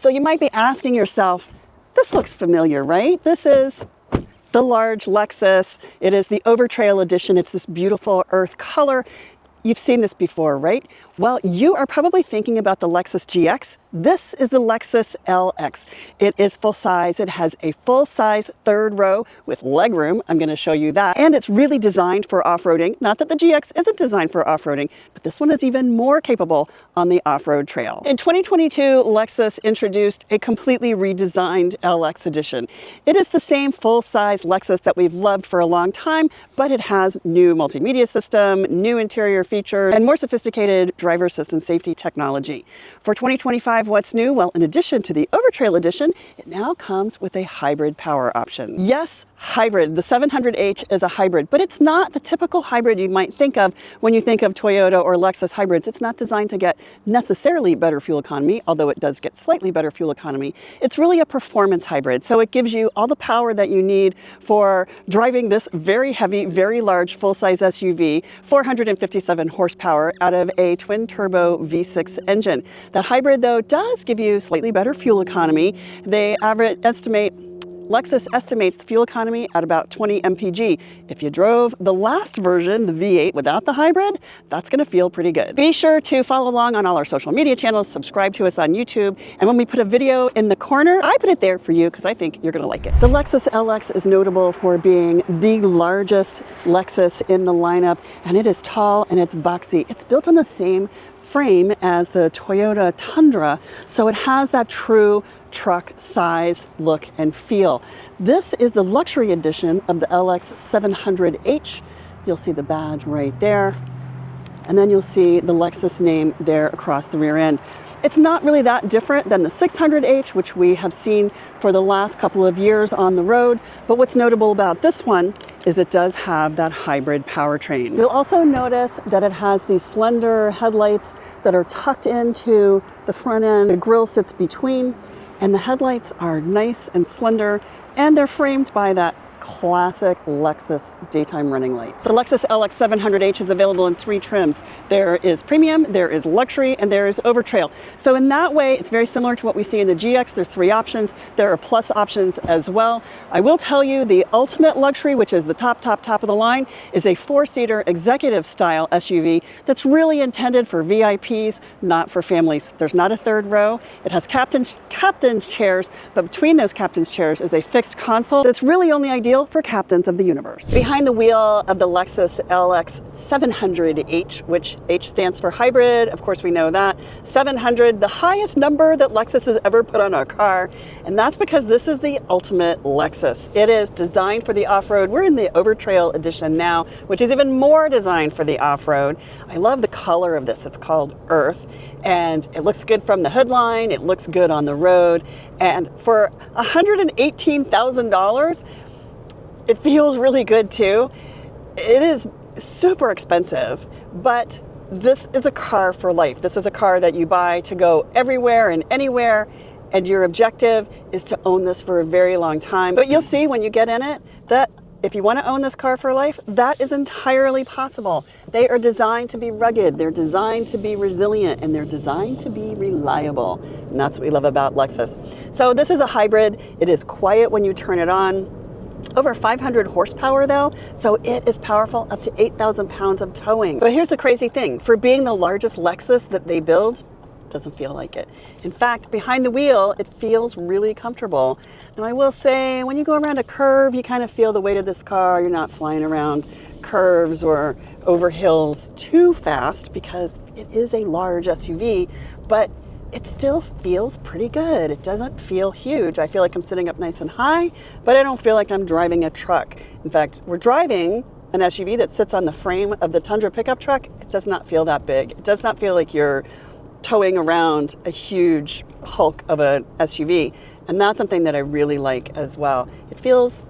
So you might be asking yourself, this looks familiar, right? This is the large Lexus. It is the Overtrail edition. It's this beautiful earth color. You've seen this before, right? Well, you are probably thinking about the Lexus GX. This is the Lexus LX. It is full size. It has a full size third row with legroom. I'm going to show you that. And it's really designed for off-roading. Not that the GX isn't designed for off-roading, but this one is even more capable on the off-road trail. In 2022, Lexus introduced a completely redesigned LX edition. It is the same full-size Lexus that we've loved for a long time, but it has new multimedia system, new interior features, and more sophisticated driver assistance safety technology. For 2025, what's new? Well, in addition to the Overtrail edition, it now comes with a hybrid power option. Yes, hybrid. The 700H is a hybrid, but it's not the typical hybrid you might think of when you think of Toyota or Lexus hybrids. It's not designed to get necessarily better fuel economy, although it does get slightly better fuel economy. It's really a performance hybrid, so it gives you all the power that you need for driving this very heavy, very large full-size SUV, 457 horsepower out of a twin-turbo V6 engine. That hybrid, though, does give you slightly better fuel economy. Lexus estimates the fuel economy at about 20 mpg. If you drove the last version, the V8, without the hybrid, that's going to feel pretty good. Be sure to follow along on all our social media channels, subscribe to us on YouTube, and when we put a video in the corner, I put it there for you because I think you're going to like it. The Lexus LX is notable for being the largest Lexus in the lineup, and it is tall and it's boxy. It's built on the same frame as the Toyota Tundra, so it has that true truck size, look, and feel. This is the luxury edition of the LX 700H. You'll see the badge right there, and then you'll see the Lexus name there across the rear end. It's not really that different than the 600H, which we have seen for the last couple of years on the road, but what's notable about this one is it does have that hybrid powertrain. You'll also notice that it has these slender headlights that are tucked into the front end. The grille sits between, and the headlights are nice and slender, and they're framed by that classic Lexus daytime running light. The Lexus LX 700H is available in 3 trims. There is premium, there is luxury, and there is overtrail. So in that way, it's very similar to what we see in the GX. There's 3 options. There are plus options as well. I will tell you the ultimate luxury, which is the top of the line, is a 4-seater executive style SUV that's really intended for VIPs, not for families. There's not a third row. It has captain's chairs, but between those captain's chairs is a fixed console that's really only ideal for captains of the universe. Behind the wheel of the Lexus LX 700H, which H stands for hybrid, of course we know that, 700, the highest number that Lexus has ever put on a car, and that's because this is the ultimate Lexus. It is designed for the off-road. We're in the Overtrail edition now, which is even more designed for the off-road. I love the color of this. It's called Earth, and it looks good from the hood line, it looks good on the road, and for $118,000, it feels really good too. It is super expensive, but this is a car for life. This is a car that you buy to go everywhere and anywhere, and your objective is to own this for a very long time. But you'll see when you get in it that if you want to own this car for life, that is entirely possible. They are designed to be rugged, they're designed to be resilient, and they're designed to be reliable. And that's what we love about Lexus. So this is a hybrid. It is quiet when you turn it on. Over 500 horsepower though, so it is powerful, up to 8,000 pounds of towing. But here's the crazy thing, for being the largest Lexus that they build, it doesn't feel like it. In fact, behind the wheel, it feels really comfortable. Now I will say, when you go around a curve, you kind of feel the weight of this car. You're not flying around curves or over hills too fast because it is a large SUV, but it still feels pretty good. It doesn't feel huge. I feel like I'm sitting up nice and high, but I don't feel like I'm driving a truck. In fact, we're driving an SUV that sits on the frame of the Tundra pickup truck. It does not feel that big. It does not feel like you're towing around a huge hulk of an SUV. And that's something that I really like as well. It feels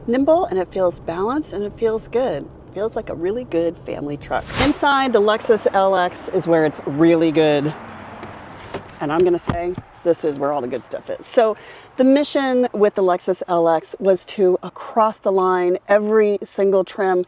nimble and it feels balanced and it feels good. It feels like a really good family truck. Inside the Lexus LX is where it's really good. And I'm gonna say, this is where all the good stuff is. So the mission with the Lexus LX was to, across the line, every single trim,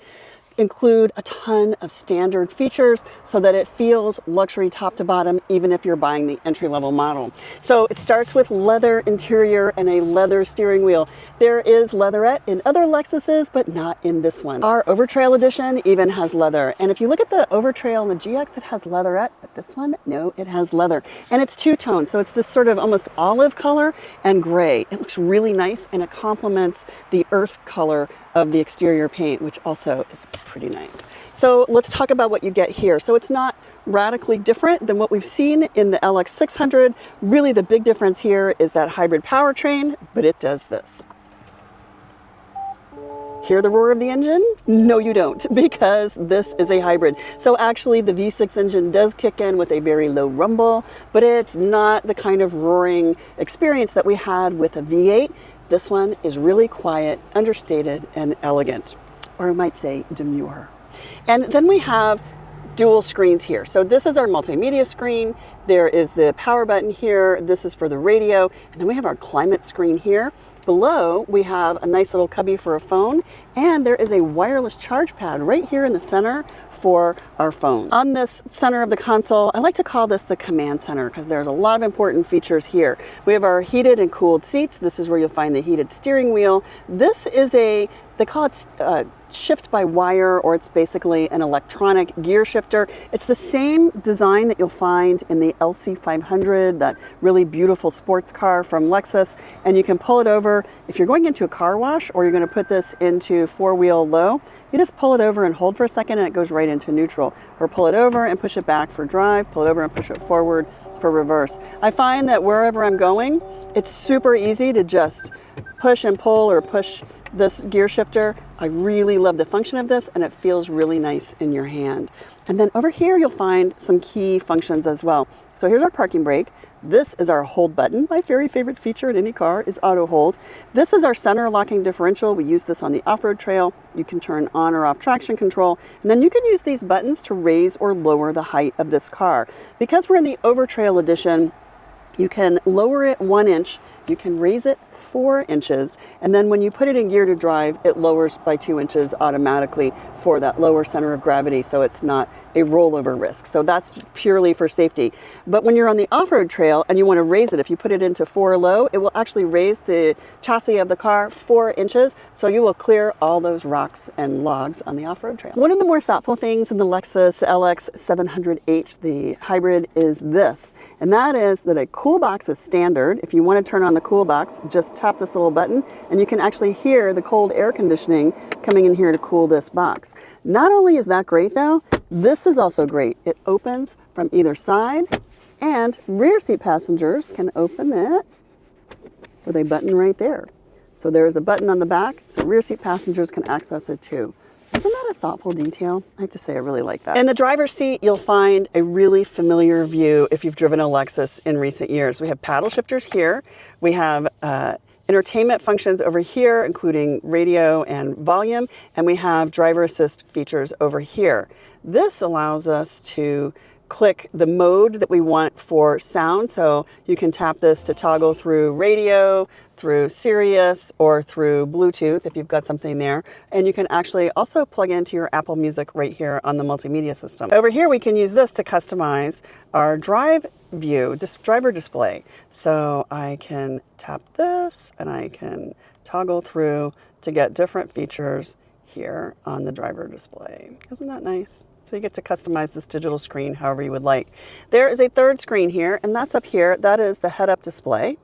include a ton of standard features so that it feels luxury top to bottom, even if you're buying the entry-level model. So it starts with leather interior and a leather steering wheel. There is leatherette in other Lexuses, but not in this one. Our Overtrail edition even has leather. And if you look at the Overtrail and the GX, it has leatherette, but this one, no, it has leather. And it's two-tone, so it's this sort of almost olive color and gray. It looks really nice, and it complements the earth color of the exterior paint, which also is pretty nice. So let's talk about what you get here. So it's not radically different than what we've seen in the LX 600. Really, the big difference here is that hybrid powertrain, but it does this. Hear the roar of the engine? No, you don't, because this is a hybrid. So actually the V6 engine does kick in with a very low rumble, but it's not the kind of roaring experience that we had with a V8. This one is really quiet, understated, and elegant, or I might say demure. And then we have dual screens here. So this is our multimedia screen. There is the power button here. This is for the radio. And then we have our climate screen here. Below, we have a nice little cubby for a phone, and there is a wireless charge pad right here in the center for our phone. On this center of the console, I like to call this the command center because there's a lot of important features here. We have our heated and cooled seats. This is where you'll find the heated steering wheel. This is they call it shift by wire, or it's basically an electronic gear shifter. It's the same design that you'll find in the LC500, that really beautiful sports car from Lexus, and you can pull it over. If you're going into a car wash or you're going to put this into four-wheel low, you just pull it over and hold for a second and it goes right into neutral, or pull it over and push it back for drive, pull it over and push it forward for reverse. I find that wherever I'm going, it's super easy to just push and pull or push this gear shifter. I really love the function of this, and it feels really nice in your hand. And then over here you'll find some key functions as well. So here's our parking brake. This is our hold button. My very favorite feature in any car is auto hold. This is our center locking differential. We use this on the off-road trail. You can turn on or off traction control, and then you can use these buttons to raise or lower the height of this car. Because we're in the Overtrail edition, you can lower it 1 inch, you can raise it 4 inches, and then when you put it in gear to drive, it lowers by 2 inches automatically for that lower center of gravity, so it's not a rollover risk. So that's purely for safety. But when you're on the off-road trail and you want to raise it, if you put it into 4 low, it will actually raise the chassis of the car 4 inches, so you will clear all those rocks and logs on the off-road trail. One of the more thoughtful things in the Lexus LX 700H, the hybrid, is this, and that is that a cool box is standard. If you want to turn on the cool box, just tap this little button and you can actually hear the cold air conditioning coming in here to cool this box. Not only is that great though, this is also great. It opens from either side, and rear seat passengers can open it with a button right there. So there's a button on the back, so rear seat passengers can access it too. Isn't that a thoughtful detail? I have to say I really like that. In the driver's seat, you'll find a really familiar view if you've driven a Lexus in recent years. We have paddle shifters here. We have entertainment functions over here, including radio and volume, and we have driver assist features over here. This allows us to click the mode that we want for sound, so you can tap this to toggle through radio, through Sirius, or through Bluetooth if you've got something there. And you can actually also plug into your Apple Music right here on the multimedia system. Over here we can use this to customize our drive view, just driver display. So I can tap this and I can toggle through to get different features here on the driver display. Isn't that nice? So you get to customize this digital screen however you would like. There is a third screen here, and that's up here. That is the head-up display.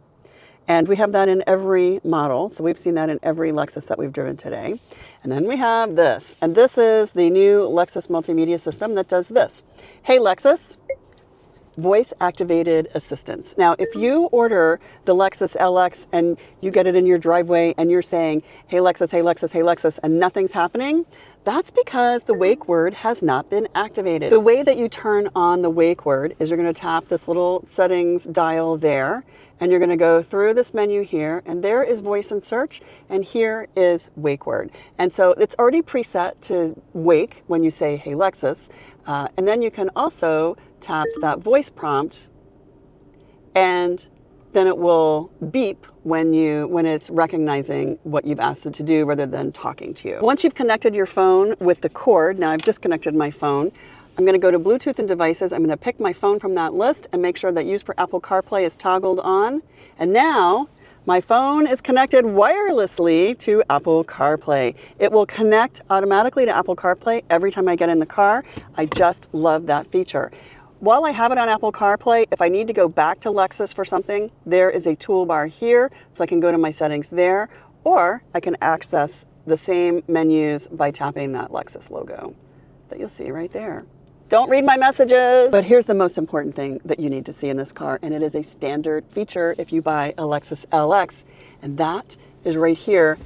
And we have that in every model. So we've seen that in every Lexus that we've driven today. And then we have this. And this is the new Lexus multimedia system that does this. Hey Lexus, voice-activated assistance. Now, if you order the Lexus LX and you get it in your driveway and you're saying, hey Lexus, hey Lexus, hey Lexus, and nothing's happening, that's because the wake word has not been activated. The way that you turn on the wake word is you're going to tap this little settings dial there, and you're going to go through this menu here, and there is voice and search, and here is wake word. And so it's already preset to wake when you say, hey Lexus, and then you can also tap that voice prompt, and then it will beep when it's recognizing what you've asked it to do rather than talking to you. Once you've connected your phone with the cord, now I've just connected my phone, I'm going to go to Bluetooth and devices. I'm going to pick my phone from that list and make sure that use for Apple CarPlay is toggled on. And now my phone is connected wirelessly to Apple CarPlay. It will connect automatically to Apple CarPlay every time I get in the car. I just love that feature. While I have it on Apple CarPlay, if I need to go back to Lexus for something, there is a toolbar here, so I can go to my settings there, or I can access the same menus by tapping that Lexus logo that you'll see right there. Don't read my messages. But here's the most important thing that you need to see in this car, and it is a standard feature if you buy a Lexus LX, and that is right here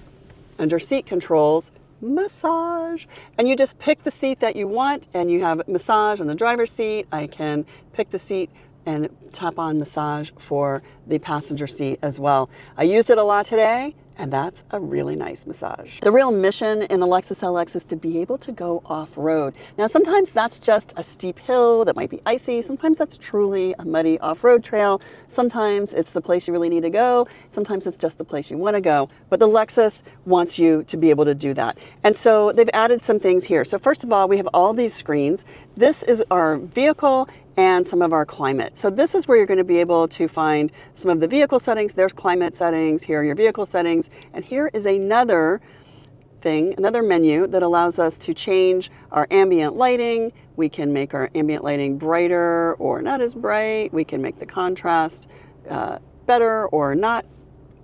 under seat controls, massage. And you just pick the seat that you want, and you have massage on the driver's seat. I can pick the seat and tap on massage for the passenger seat as well. I used it a lot today, and that's a really nice massage. The real mission in the Lexus LX is to be able to go off-road. Now, sometimes that's just a steep hill that might be icy. Sometimes that's truly a muddy off-road trail. Sometimes it's the place you really need to go. Sometimes it's just the place you want to go. But the Lexus wants you to be able to do that. And so they've added some things here. So first of all, we have all these screens. This is our vehicle and some of our climate. So this is where you're going to be able to find some of the vehicle settings. There's climate settings, here are your vehicle settings, and here is another thing, another menu that allows us to change our ambient lighting. We can make our ambient lighting brighter or not as bright. We can make the contrast better or not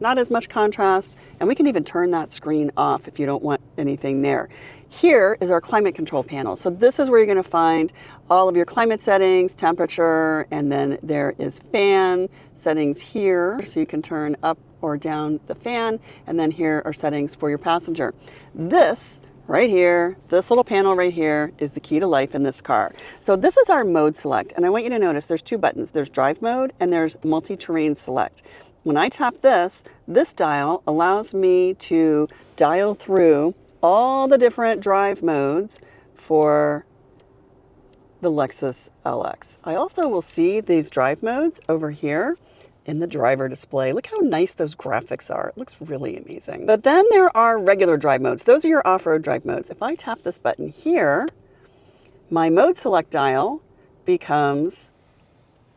as much contrast, and we can even turn that screen off if you don't want anything there. Here is our climate control panel. So this is where you're going to find all of your climate settings, temperature, and then there is fan settings here, so you can turn up or down the fan, and then here are settings for your passenger. This right here, this little panel right here is the key to life in this car. So this is our mode select, and I want you to notice there's two buttons. There's drive mode and there's multi-terrain select. When I tap this dial allows me to dial through all the different drive modes for the Lexus LX. I also will see these drive modes over here in the driver display. Look how nice those graphics are. It looks really amazing. But then there are regular drive modes. Those are your off-road drive modes. If I tap this button here, my mode select dial becomes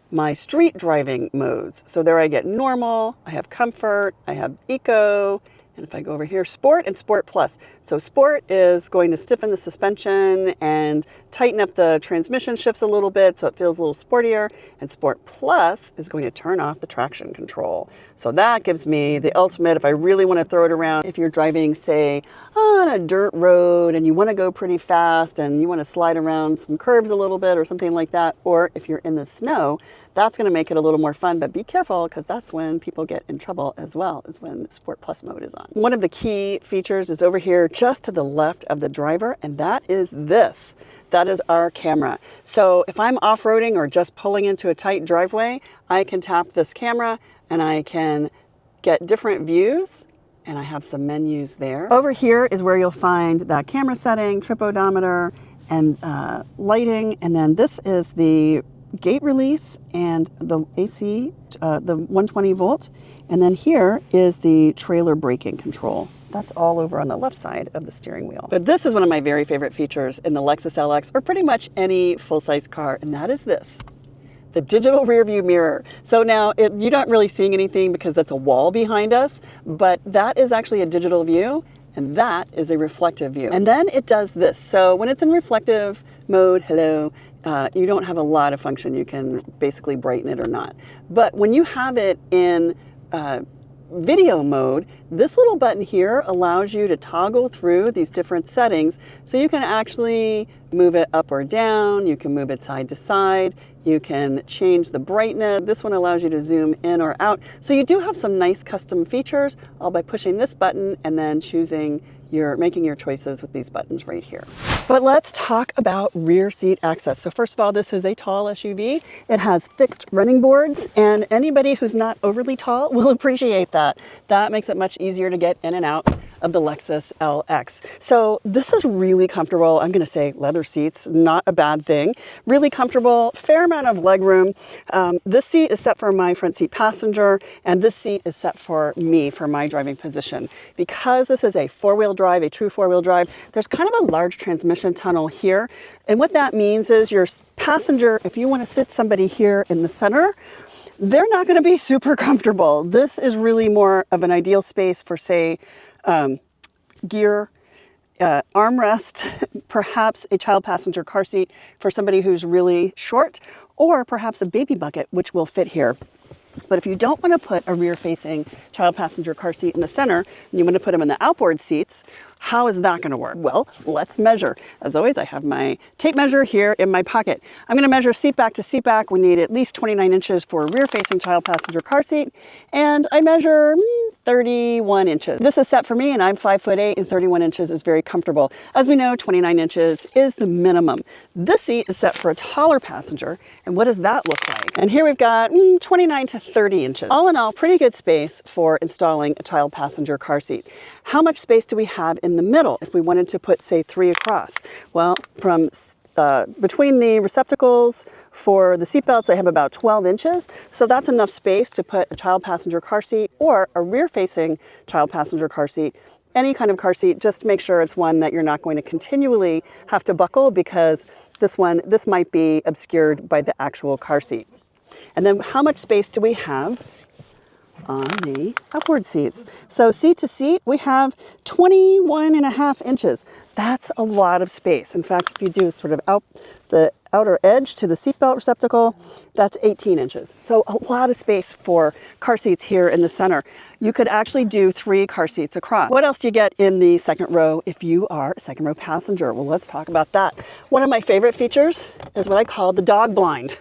my street driving modes. So there I get normal, I have comfort, I have eco, and if I go over here, Sport and Sport Plus. So Sport is going to stiffen the suspension and tighten up the transmission shifts a little bit so it feels a little sportier. And Sport Plus is going to turn off the traction control. So that gives me the ultimate if I really want to throw it around. If you're driving, say, on a dirt road and you want to go pretty fast and you want to slide around some curves a little bit or something like that, or if you're in the snow, that's going to make it a little more fun, but be careful because that's when people get in trouble as well, is when Sport Plus mode is on. One of the key features is over here just to the left of the driver, and that is this. That is our camera. So if I'm off-roading or just pulling into a tight driveway, I can tap this camera and I can get different views, and I have some menus there. Over here is where you'll find that camera setting, trip odometer, and lighting, and then this is the gate release and the AC, the 120 volt. And then here is the trailer braking control. That's all over on the left side of the steering wheel. But this is one of my very favorite features in the Lexus LX, or pretty much any full-size car, and that is this, the digital rear view mirror. So now you're not really seeing anything because that's a wall behind us, but that is actually a digital view, and that is a reflective view. And then it does this. So when it's in reflective mode, you don't have a lot of function. You can basically brighten it or not. But when you have it in video mode, this little button here allows you to toggle through these different settings. So you can actually move it up or down. You can move it side to side. You can change the brightness. This one allows you to zoom in or out. So you do have some nice custom features all by pushing this button and then making your choices with these buttons right here. But let's talk about rear seat access. So first of all, this is a tall SUV. It has fixed running boards, and anybody who's not overly tall will appreciate that. That makes it much easier to get in and out of the Lexus LX. So this is really comfortable. I'm going to say leather seats, not a bad thing. Really comfortable, fair amount of leg room. This seat is set for my front seat passenger, and this seat is set for me for my driving position. Because this is a four-wheel drive, a true four-wheel drive, there's kind of a large transmission tunnel here. And what that means is your passenger, if you want to sit somebody here in the center, they're not going to be super comfortable. This is really more of an ideal space for, say, gear, armrest, perhaps a child passenger car seat for somebody who's really short, or perhaps a baby bucket, which will fit here. But if you don't want to put a rear-facing child passenger car seat in the center, and you want to put them in the outboard seats, how is that going to work? Well, let's measure. As always, I have my tape measure here in my pocket. I'm going to measure seat back to seat back. We need at least 29 inches for a rear-facing child passenger car seat, and I measure 31 inches. This is set for me, and I'm 5'8", and 31 inches is very comfortable. As we know, 29 inches is the minimum. This seat is set for a taller passenger, and what does that look like? And here we've got 29 to 30 inches. All in all, pretty good space for installing a child passenger car seat. How much space do we have in the middle if we wanted to put, say, 3 across? Well, from between the receptacles for the seat belts, I have about 12 inches. So that's enough space to put a child passenger car seat or a rear-facing child passenger car seat. Any kind of car seat, just make sure it's one that you're not going to continually have to buckle, because this might be obscured by the actual car seat. And then how much space do we have on the upward seats? So seat to seat, we have 21.5 inches. That's a lot of space. In fact, if you do sort of out the outer edge to the seatbelt receptacle, that's 18 inches. So a lot of space for car seats here in the center. You could actually do 3 car seats across. What else do you get in the second row if you are a second row passenger? Well, let's talk about that. One of my favorite features is what I call the dog blind.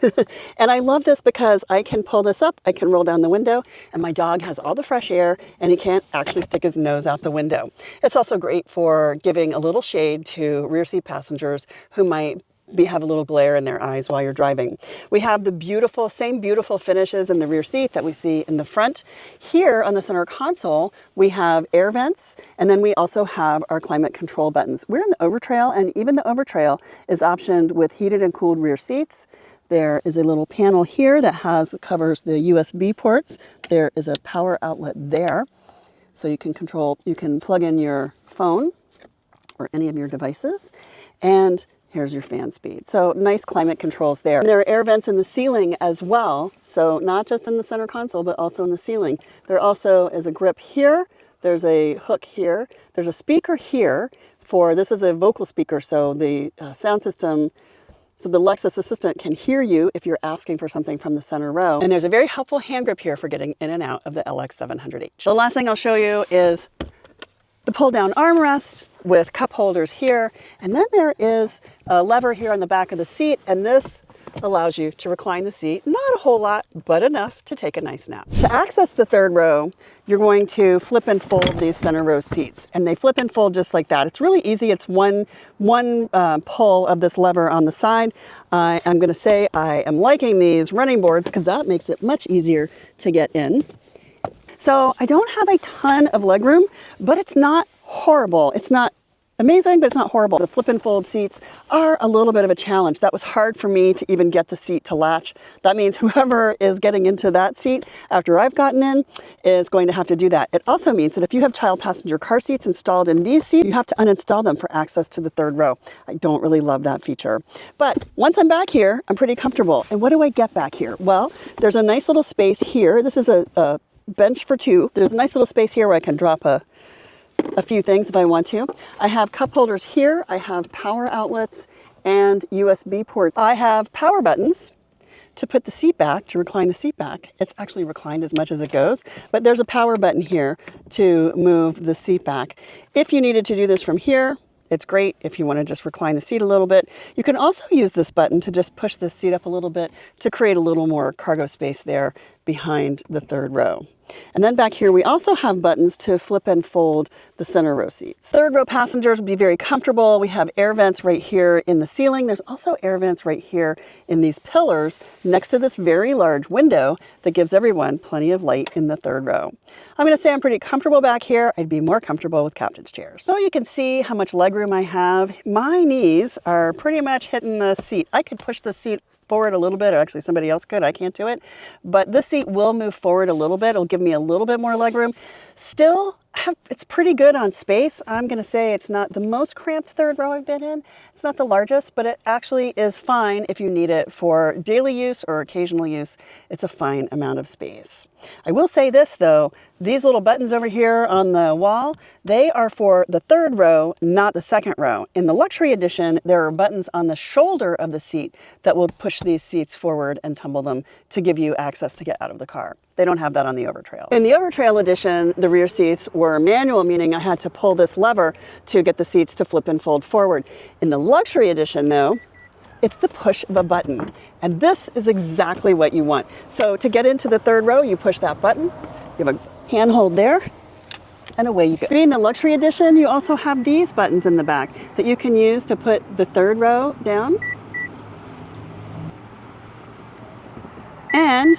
And I love this because I can pull this up, I can roll down the window, and my dog has all the fresh air, and he can't actually stick his nose out the window. It's also great for giving a little shade to rear seat passengers who might have a little glare in their eyes while you're driving. We have the same beautiful finishes in the rear seat that we see in the front. Here on the center console, we have air vents, and then we also have our climate control buttons. We're in the Overtrail, and even the Overtrail is optioned with heated and cooled rear seats. There is a little panel here that covers the USB ports. There is a power outlet there, so you can plug in your phone or any of your devices, and here's your fan speed. So nice climate controls there. And there are air vents in the ceiling as well. So not just in the center console, but also in the ceiling. There also is a grip here. There's a hook here. There's a speaker here this is a vocal speaker. So the sound system, so the Lexus Assistant can hear you if you're asking for something from the center row. And there's a very helpful hand grip here for getting in and out of the LX700H. The last thing I'll show you is the pull down armrest with cup holders here, and then there is a lever here on the back of the seat, and this allows you to recline the seat. Not a whole lot, but enough to take a nice nap. To access the third row, you're going to flip and fold these center row seats, and they flip and fold just like that. It's really easy. It's one pull of this lever on the side. I'm going to say I am liking these running boards because that makes it much easier to get in. So I don't have a ton of legroom, but it's not horrible. It's not amazing, but it's not horrible. The flip and fold seats are a little bit of a challenge. That was hard for me to even get the seat to latch. That means whoever is getting into that seat after I've gotten in is going to have to do that. It also means that if you have child passenger car seats installed in these seats, you have to uninstall them for access to the third row. I don't really love that feature. But once I'm back here, I'm pretty comfortable. And what do I get back here? Well, there's a nice little space here. This is a bench for 2. There's a nice little space here where I can drop a few things if I want to. I have cup holders here. I have power outlets and USB ports. I have power buttons to put the seat back, to recline the seat back. It's actually reclined as much as it goes, but there's a power button here to move the seat back. If you needed to do this from here, it's great. If you want to just recline the seat a little bit, you can also use this button to just push the seat up a little bit to create a little more cargo space there behind the third row. And then back here, we also have buttons to flip and fold the center row seats. Third row passengers will be very comfortable. We have air vents right here in the ceiling. There's also air vents right here in these pillars next to this very large window that gives everyone plenty of light in the third row. I'm going to say I'm pretty comfortable back here. I'd be more comfortable with captain's chairs. So you can see how much legroom I have. My knees are pretty much hitting the seat. I could push the seat forward a little bit, or actually somebody else could, I can't do it. But this seat will move forward a little bit. It'll give me a little bit more legroom. Still, it's pretty good on space. I'm gonna say it's not the most cramped third row I've been in. It's not the largest, but it actually is fine if you need it for daily use or occasional use. It's a fine amount of space. I will say this though, these little buttons over here on the wall, they are for the third row, not the second row. In the luxury edition, there are buttons on the shoulder of the seat that will push these seats forward and tumble them to give you access to get out of the car. They don't have that on the Overtrail. In the Overtrail edition, the rear seats were manual, meaning I had to pull this lever to get the seats to flip and fold forward. In the luxury edition though, it's the push of a button. And this is exactly what you want. So to get into the third row, you push that button, you have a handhold there, and away you go. In the luxury edition, you also have these buttons in the back that you can use to put the third row down. And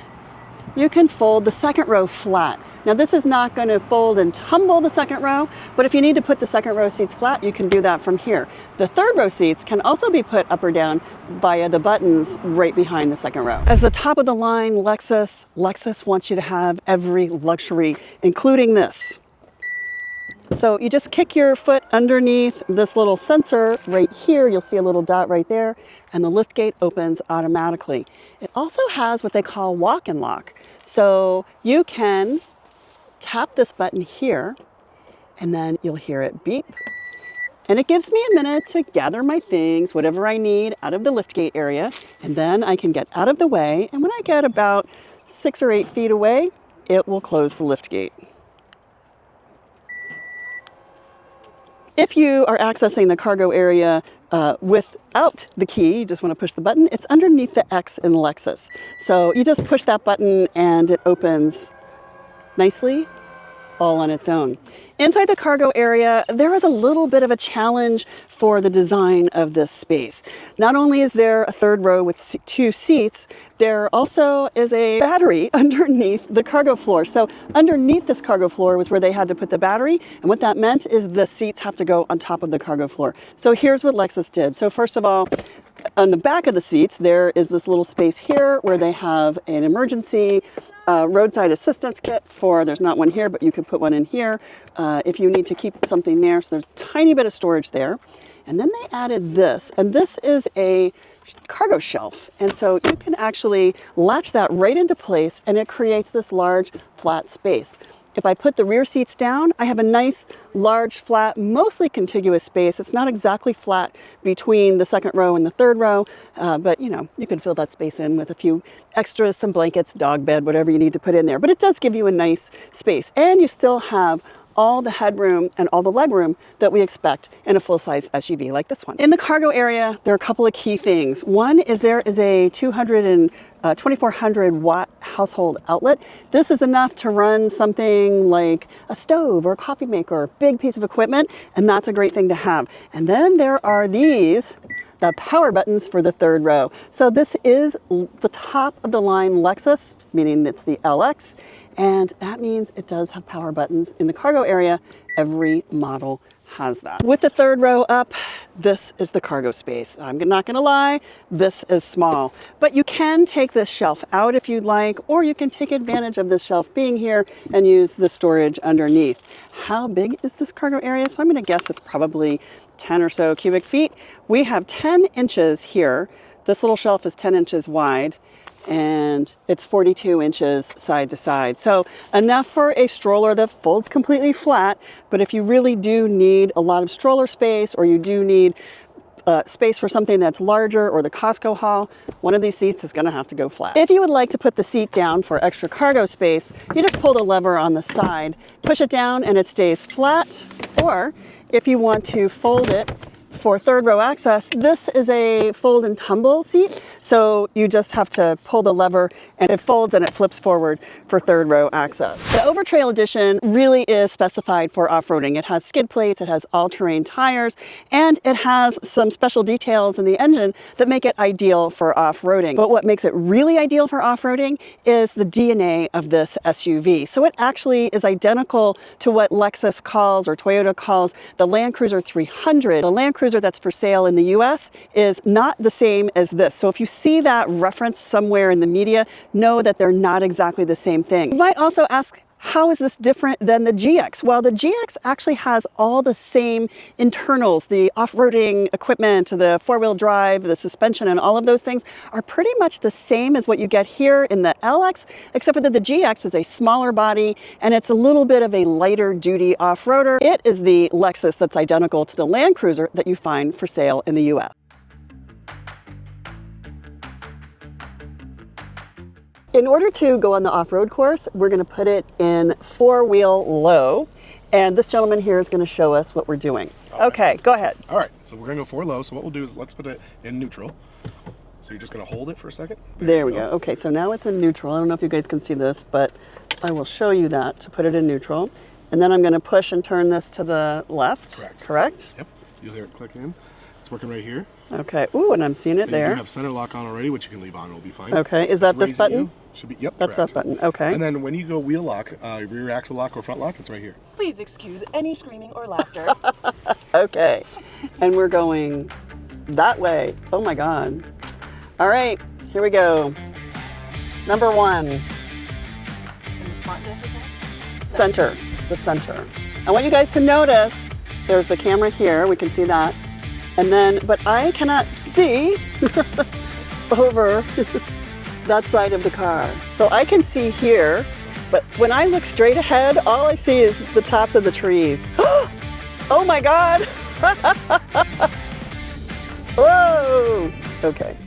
you can fold the second row flat. Now this is not going to fold and tumble the second row, but if you need to put the second row seats flat, you can do that from here. The third row seats can also be put up or down via the buttons right behind the second row. As the top of the line Lexus wants you to have every luxury, including this. So you just kick your foot underneath this little sensor right here. You'll see a little dot right there, and the liftgate opens automatically. It also has what they call walk and lock. So you can tap this button here, and then you'll hear it beep. And it gives me a minute to gather my things, whatever I need, out of the liftgate area, and then I can get out of the way. And when I get about 6 or 8 feet away, it will close the liftgate. If you are accessing the cargo area without the key, you just want to push the button, it's underneath the X in Lexus. So you just push that button and it opens nicely, all on its own. Inside the cargo area, there is a little bit of a challenge for the design of this space. Not only is there a third row with 2 seats, there also is a battery underneath the cargo floor. So underneath this cargo floor was where they had to put the battery, and what that meant is the seats have to go on top of the cargo floor. So here's what Lexus did. So first of all, on the back of the seats, there is this little space here where they have an emergency roadside assistance kit for, there's not one here, but you could put one in here if you need to keep something there. So there's a tiny bit of storage there. And then they added this, and this is a cargo shelf. And so you can actually latch that right into place, and it creates this large flat space. If I put the rear seats down, I have a nice, large, flat, mostly contiguous space. It's not exactly flat between the second row and the third row, but you know, you can fill that space in with a few extras, some blankets, dog bed, whatever you need to put in there. But it does give you a nice space, and you still have all the headroom and all the legroom that we expect in a full-size SUV like this one. In the cargo area, there are a couple of key things. One is there is a 2400 watt household outlet. This is enough to run something like a stove or a coffee maker, a big piece of equipment, and that's a great thing to have. And then there are these, the power buttons for the third row. So this is the top of the line Lexus, meaning it's the LX, and that means it does have power buttons in the cargo area. Every model has that. With the third row up, this is the cargo space. I'm not gonna lie, this is small, but you can take this shelf out if you'd like, or you can take advantage of this shelf being here and use the storage underneath. How big is this cargo area? So I'm gonna guess it's probably 10 or so cubic feet. We have 10 inches here. This little shelf is 10 inches wide, and it's 42 inches side to side. So enough for a stroller that folds completely flat, but if you really do need a lot of stroller space, or you do need space for something that's larger, or the Costco haul, one of these seats is gonna have to go flat. If you would like to put the seat down for extra cargo space, you just pull the lever on the side, push it down, and it stays flat. Or if you want to fold it For third row access, this is a fold and tumble seat. So you just have to pull the lever and it folds and it flips forward for third row access. The Overtrail Edition really is specified for off-roading. It has skid plates, it has all-terrain tires, and it has some special details in the engine that make it ideal for off-roading. But what makes it really ideal for off-roading is the DNA of this SUV. So it actually is identical to what Lexus calls or Toyota calls the Land Cruiser 300. The Land Cruiser that's for sale in the US is not the same as this. So if you see that reference somewhere in the media, know that they're not exactly the same thing. You might also ask, how is this different than the GX? Well, the GX actually has all the same internals, the off-roading equipment, the four-wheel drive, the suspension, and all of those things are pretty much the same as what you get here in the LX, except for that the GX is a smaller body and it's a little bit of a lighter duty off-roader. It is the Lexus that's identical to the Land Cruiser that you find for sale in the US. In order to go on the off-road course, we're going to put it in four-wheel low, and this gentleman here is going to show us what we're doing. Okay, go ahead. All right, so we're going to go four low. So what we'll do is let's put it in neutral. So you're just going to hold it for a second. There we go. Okay, so now it's in neutral. I don't know if you guys can see this, but I will show you that to put it in neutral. And then I'm going to push and turn this to the left. Correct? Yep. You'll hear it click in. It's working right here. Okay. Ooh, and I'm seeing it there. You have center lock on already, which you can leave on. It'll be fine. Okay. Is that this button? Should be. Yep. That's correct. that button. Okay. And then when you go wheel lock, rear axle lock or front lock, it's right here. Please excuse any screaming or laughter. Okay. And we're going that way. Oh my God. All right. Here we go. Number one. Center. The center. I want you guys to notice there's the camera here. We can see that. And then, but I cannot see over that side of the car. So I can see here, but when I look straight ahead, all I see is the tops of the trees. Oh my God. Whoa. Okay.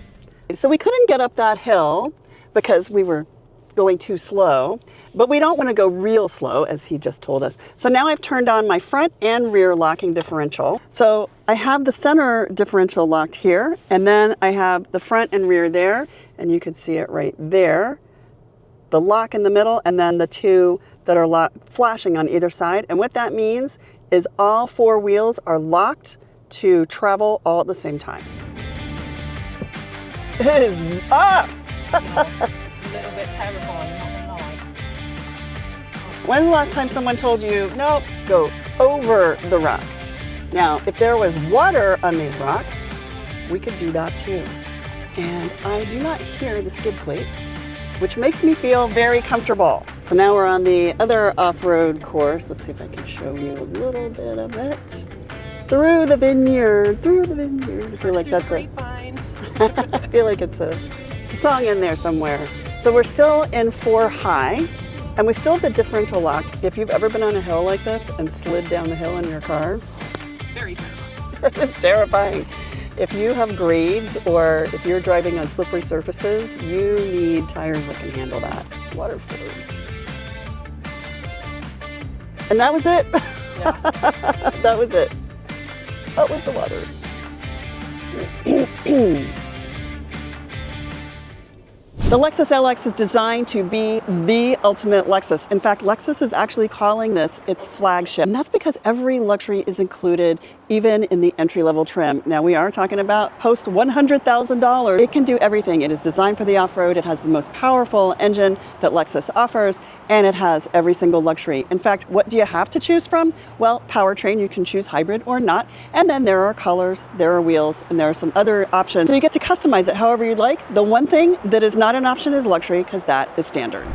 So we couldn't get up that hill because we were going too slow, but we don't want to go real slow, as he just told us. So now I've turned on my front and rear locking differential. So I have the center differential locked here, and then I have the front and rear there, and you can see it right there. The lock in the middle, and then the two that are flashing on either side. And what that means is all four wheels are locked to travel all at the same time. It is up! A little bit terrifying, not gonna lie. When's the last time someone told you, nope, go over the rocks? Now, if there was water on these rocks, we could do that too. And I do not hear the skid plates, which makes me feel very comfortable. So now we're on the other off-road course. Let's see if I can show you a little bit of it. Through the vineyard, through the vineyard. I feel like that's a, I feel like it's a song in there somewhere. So we're still in 4 high, and we still have the differential lock. If you've ever been on a hill like this and slid down the hill in your car, very terrifying. it's terrifying. If you have grades or if you're driving on slippery surfaces, you need tires that can handle that. Waterford. And that was it. Yeah. That was it. That was the water. The Lexus LX is designed to be the ultimate Lexus. In fact, Lexus is actually calling this its flagship. And that's because every luxury is included, even in the entry-level trim. Now, we are talking about post $100,000. It can do everything. It is designed for the off-road. It has the most powerful engine that Lexus offers, and it has every single luxury. In fact, what do you have to choose from? Well, powertrain, you can choose hybrid or not. And then there are colors, there are wheels, and there are some other options. So you get to customize it however you'd like. The one thing that is not an option is luxury, because that is standard.